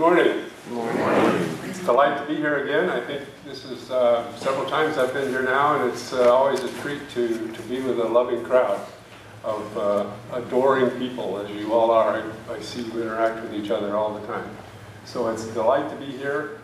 morning. Good morning. It's a delight to be here again. I think this is several times I've been here now, and it's always a treat to be with a loving crowd of adoring people, as you all are. I see you interact with each other all the time. So it's a delight to be here.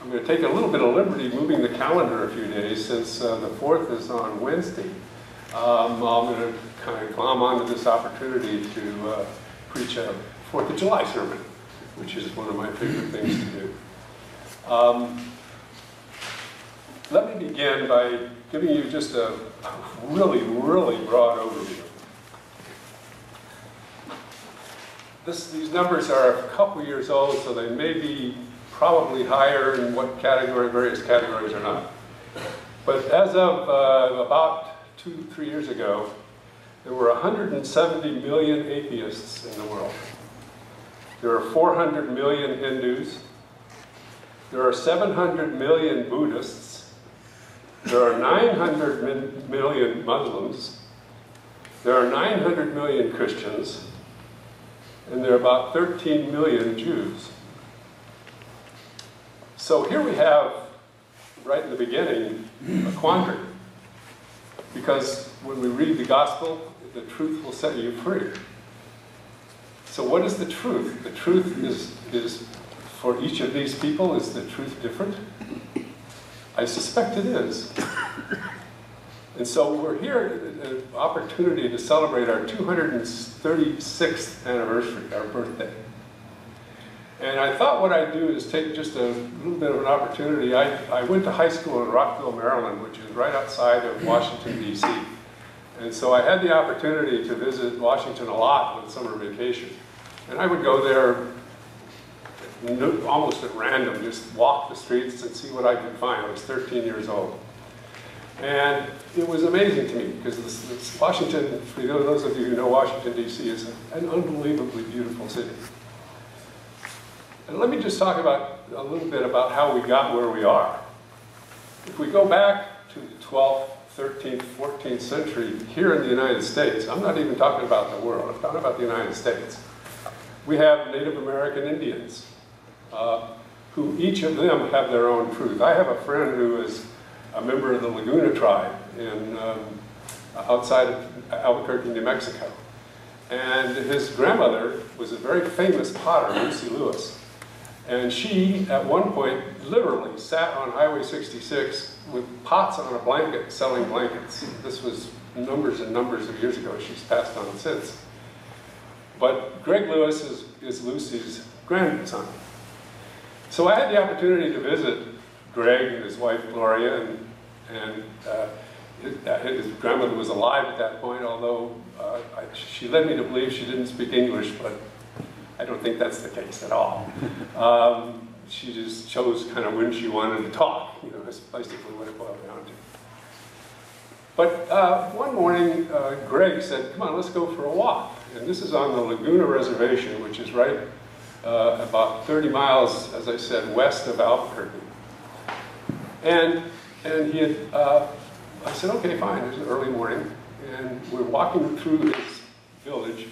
I'm going to take a little bit of liberty moving the calendar a few days, since the 4th is on Wednesday. I'm going to kind of glom onto this opportunity to preach a 4th of July sermon, which is one of my favorite things to do. Let me begin by giving you just a really, really broad overview. These numbers are a couple years old, so they may be probably higher in what category, various categories are not. But as of about 2-3 years ago, there were 170 million atheists in the world. There are 400 million Hindus. There are 700 million Buddhists. There are 900 million Muslims. There are 900 million Christians. And there are about 13 million Jews. So here we have, right in the beginning, a quandary. Because when we read the gospel, the truth will set you free. So what is the truth? The truth is for each of these people, is the truth different? I suspect it is. And so we're here at an opportunity to celebrate our 236th anniversary, our birthday. And I thought what I'd do is take just a little bit of an opportunity. I went to high school in Rockville, Maryland, which is right outside of Washington, D.C. And so I had the opportunity to visit Washington a lot with summer vacation. And I would go there almost at random, just walk the streets and see what I could find. I was 13 years old. And it was amazing to me, because this Washington, for those of you who know Washington, D.C., is an unbelievably beautiful city. And let me just talk about a little bit about how we got where we are. If we go back to the 12th, 13th, 14th century here in the United States, I'm not even talking about the world, I'm talking about the United States. We have Native American Indians, who each of them have their own truth. I have a friend who is a member of the Laguna tribe outside of Albuquerque, New Mexico. And his grandmother was a very famous potter, Lucy Lewis. And she, at one point, literally sat on Highway 66 with pots on a blanket, selling blankets. This was numbers and numbers of years ago. She's passed on since. But Greg Lewis is Lucy's grandson. So I had the opportunity to visit Greg and his wife Gloria, and his grandmother was alive at that point, although she led me to believe she didn't speak English, but I don't think that's the case at all. She just chose kind of when she wanted to talk, you know, that's basically what it boiled down to. But one morning, Greg said, come on, let's go for a walk. And this is on the Laguna Reservation, which is right about 30 miles, as I said, west of Albuquerque. And he had, I said, okay, fine, it's an early morning. And we're walking through his village.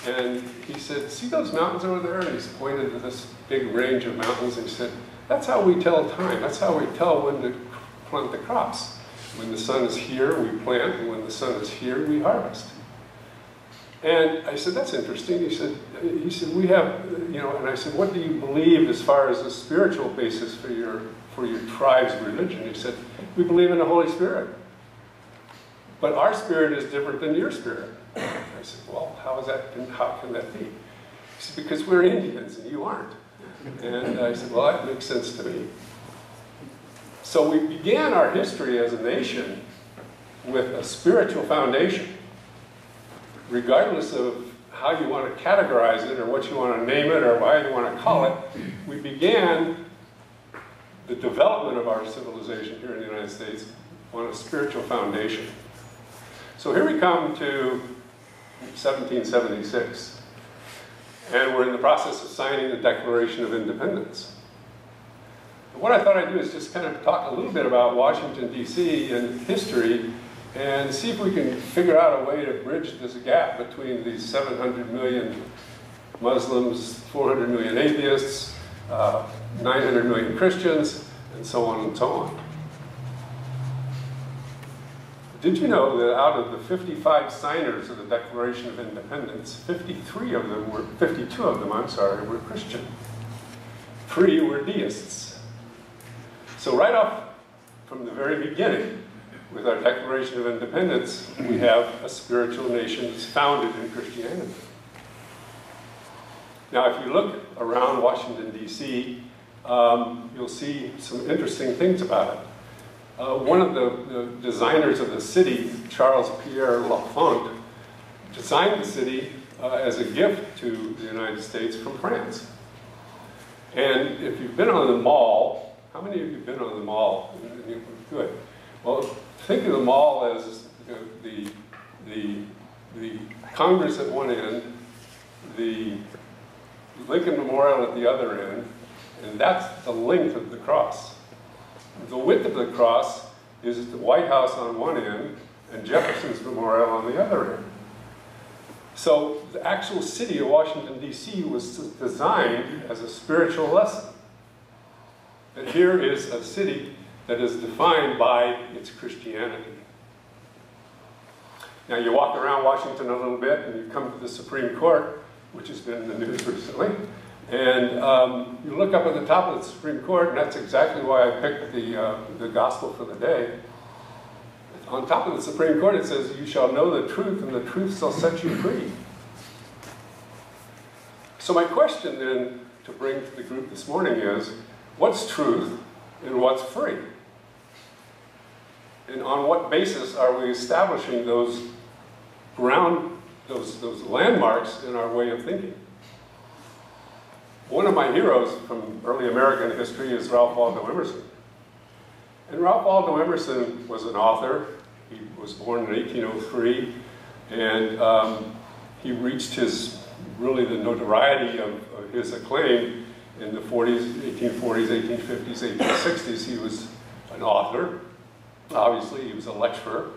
And he said, see those mountains over there? And he's pointed to this big range of mountains, and he said, that's how we tell time. That's how we tell when to plant the crops. When the sun is here, we plant, and when the sun is here, we harvest. And I said, that's interesting. He said, we have, you know, and I said, what do you believe as far as the spiritual basis for your tribe's religion? He said, we believe in the Holy Spirit. But our spirit is different than your spirit. I said, well, how can that be? He said, because we're Indians and you aren't. And I said, well, that makes sense to me. So we began our history as a nation with a spiritual foundation. Regardless of how you want to categorize it or what you want to name it or why you want to call it, we began the development of our civilization here in the United States on a spiritual foundation. So here we come to 1776, and we're in the process of signing the Declaration of Independence. What I thought I'd do is just kind of talk a little bit about Washington, D.C. and history, and see if we can figure out a way to bridge this gap between these 700 million Muslims, 400 million atheists, 900 million Christians, and so on and so on. Did you know that out of the 55 signers of the Declaration of Independence, 52 of them, were Christian. 3 were deists. So right off from the very beginning, with our Declaration of Independence, we have a spiritual nation that's founded in Christianity. Now, if you look around Washington, D.C., you'll see some interesting things about it. One of the designers of the city, Charles Pierre Lafont, designed the city as a gift to the United States from France. And if you've been on the mall, how many of you have been on the mall? Good. Well, think of the mall as the Congress at one end, the Lincoln Memorial at the other end, and that's the length of the cross. The width of the cross is the White House on one end and Jefferson's Memorial on the other end. So the actual city of Washington, D.C. was designed as a spiritual lesson. And here is a city that is defined by its Christianity. Now you walk around Washington a little bit and you come to the Supreme Court, which has been in the news recently, and you look up at the top of the Supreme Court, and that's exactly why I picked the gospel for the day. On top of the Supreme Court it says, "You shall know the truth, and the truth shall set you free." So my question then to bring to the group this morning is, what's truth and what's free? And on what basis are we establishing those landmarks in our way of thinking? One of my heroes from early American history is Ralph Waldo Emerson. And Ralph Waldo Emerson was an author. He was born in 1803, and he reached the notoriety of his acclaim in the 1840s, 1850s, 1860s. He was an author. Obviously, he was a lecturer.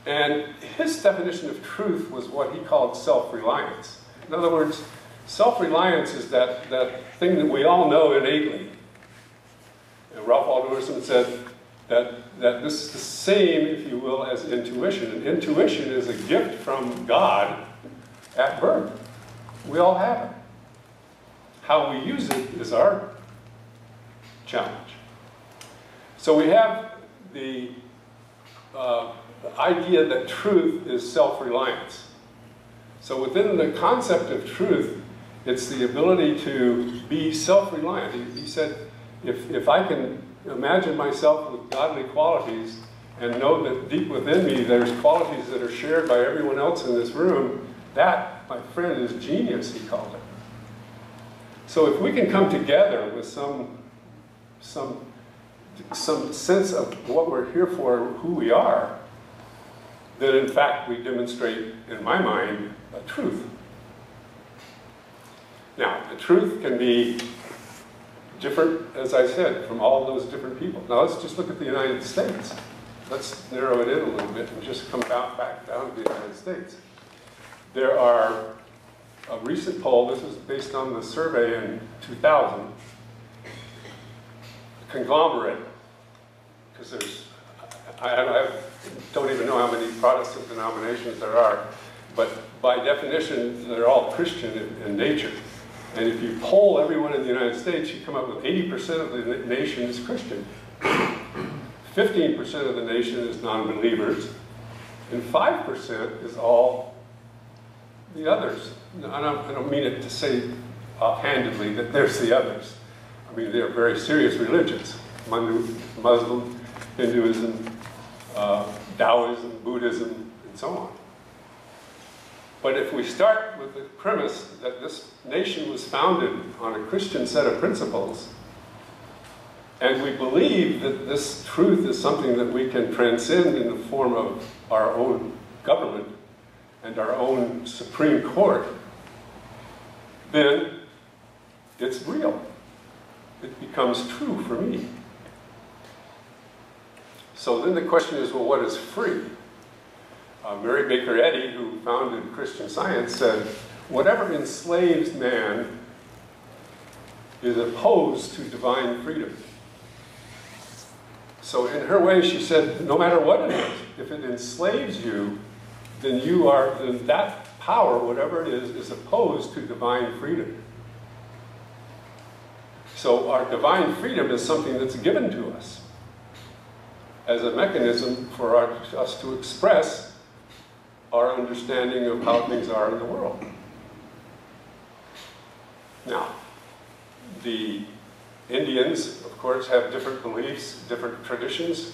And his definition of truth was what he called self-reliance. In other words, self-reliance is that thing that we all know innately. And Ralph Waldo Emerson said that this is the same, if you will, as intuition. And intuition is a gift from God at birth. We all have it. How we use it is our challenge. So we have the idea that truth is self-reliance. So within the concept of truth, it's the ability to be self-reliant. He said, if I can imagine myself with godly qualities and know that deep within me there's qualities that are shared by everyone else in this room, that, my friend, is genius, he called it. So if we can come together with some sense of what we're here for, who we are, then in fact we demonstrate, in my mind, a truth. Now, the truth can be different, as I said, from all those different people. Now let's just look at the United States. Let's narrow it in a little bit and just come back down to the United States. There are a recent poll, this was based on the survey in 2000, conglomerate, because there's, I don't even know how many Protestant denominations there are, but by definition, they're all Christian in nature. And if you poll everyone in the United States, you come up with 80% of the nation is Christian. 15% of the nation is non-believers, and 5% is all the others. I don't mean it to say offhandedly that there's the others. I mean, they're very serious religions. Muslim, Hinduism, Taoism, Buddhism, and so on. But if we start with the premise that this nation was founded on a Christian set of principles, and we believe that this truth is something that we can transcend in the form of our own government and our own Supreme Court, then it's real. It becomes true for me. So then the question is, well, what is free? Mary Baker Eddy, who founded Christian Science, said, whatever enslaves man is opposed to divine freedom. So in her way, she said, no matter what it is, if it enslaves you, then then that power, whatever it is opposed to divine freedom. So our divine freedom is something that's given to us as a mechanism for us to express our understanding of how things are in the world. Now, the Indians, of course, have different beliefs, different traditions,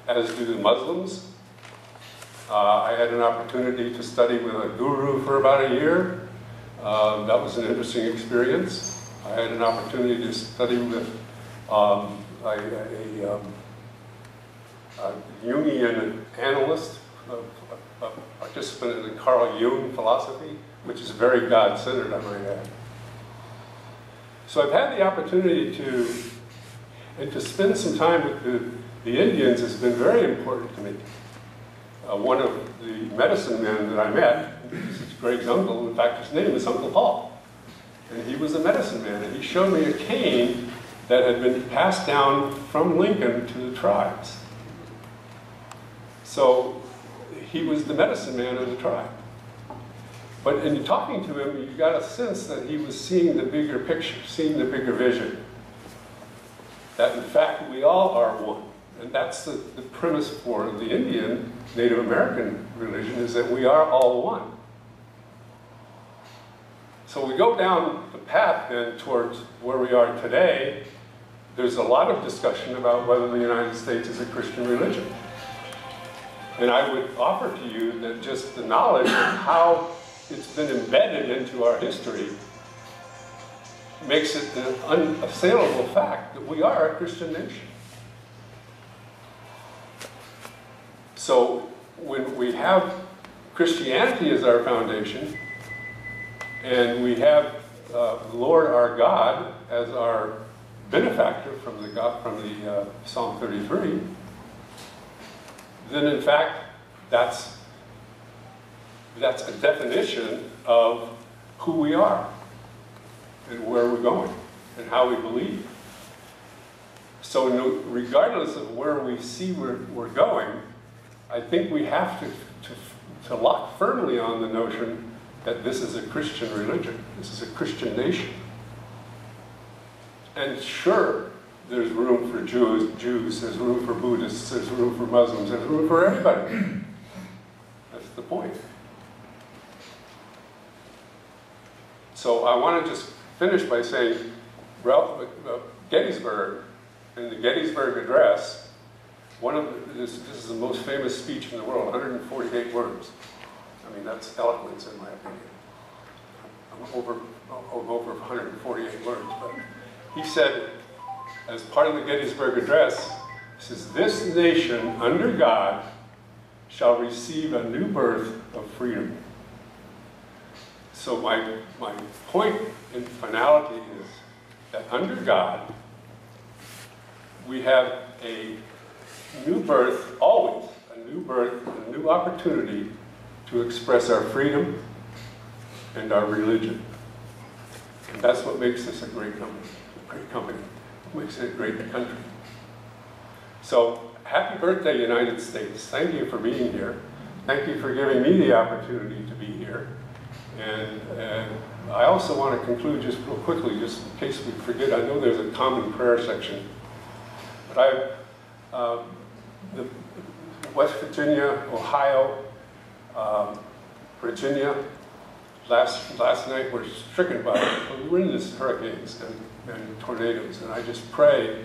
as do the Muslims. I had an opportunity to study with a guru for about a year. That was an interesting experience. I had an opportunity to study with a Jungian analyst, a participant in the Carl Jung philosophy, which is very God-centered, I might add. So I've had the opportunity to spend some time with the Indians has been very important to me. One of the medicine men that I met, this is Greg's uncle, in fact his name is Uncle Paul, and he was a medicine man, and he showed me a cane that had been passed down from Lincoln to the tribes. So he was the medicine man of the tribe. But in talking to him, you got a sense that he was seeing the bigger picture, seeing the bigger vision. That in fact, we all are one. And that's the premise for the Indian, Native American religion, is that we are all one. So we go down the path then towards where we are today. There's a lot of discussion about whether the United States is a Christian religion. And I would offer to you that just the knowledge of how it's been embedded into our history makes it an unassailable fact that we are a Christian nation. So when we have Christianity as our foundation, and we have the Lord our God as our benefactor from the Psalm 33, then in fact that's a definition of who we are and where we're going and how we believe. So regardless of where we see we're going, I think we have to lock firmly on the notion that this is a Christian religion, this is a Christian nation. And sure, there's room for Jews, there's room for Buddhists, there's room for Muslims, there's room for everybody. That's the point. So I want to just finish by saying, Gettysburg, in the Gettysburg Address, this is the most famous speech in the world, 148 words. I mean, that's eloquence in my opinion. I'm over 148 words, but he said, as part of the Gettysburg Address, he says, "This nation, under God, shall receive a new birth of freedom." So my point in finality is that under God, we have a new birth, always a new birth, a new opportunity to express our freedom and our religion. And that's what makes this a great company. What makes it a great country. So, happy birthday, United States. Thank you for being here. Thank you for giving me the opportunity to be here. And I also want to conclude just real quickly, just in case we forget. I know there's a common prayer section. But the West Virginia, Ohio, Virginia, last night were stricken by horrendous hurricanes and tornadoes, and I just pray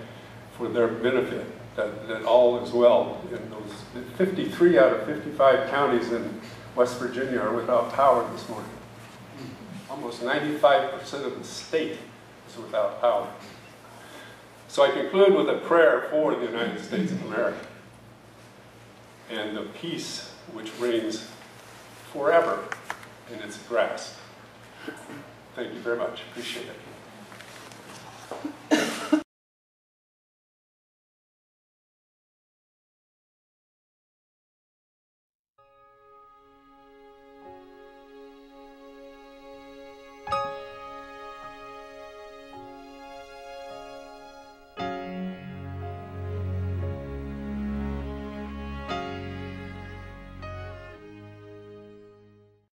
for their benefit, that all is well. In those 53 out of 55 counties in West Virginia are without power this morning. Almost 95% of the state is without power. So I conclude with a prayer for the United States of America and the peace which reigns forever in its grasp. Thank you very much. Appreciate it.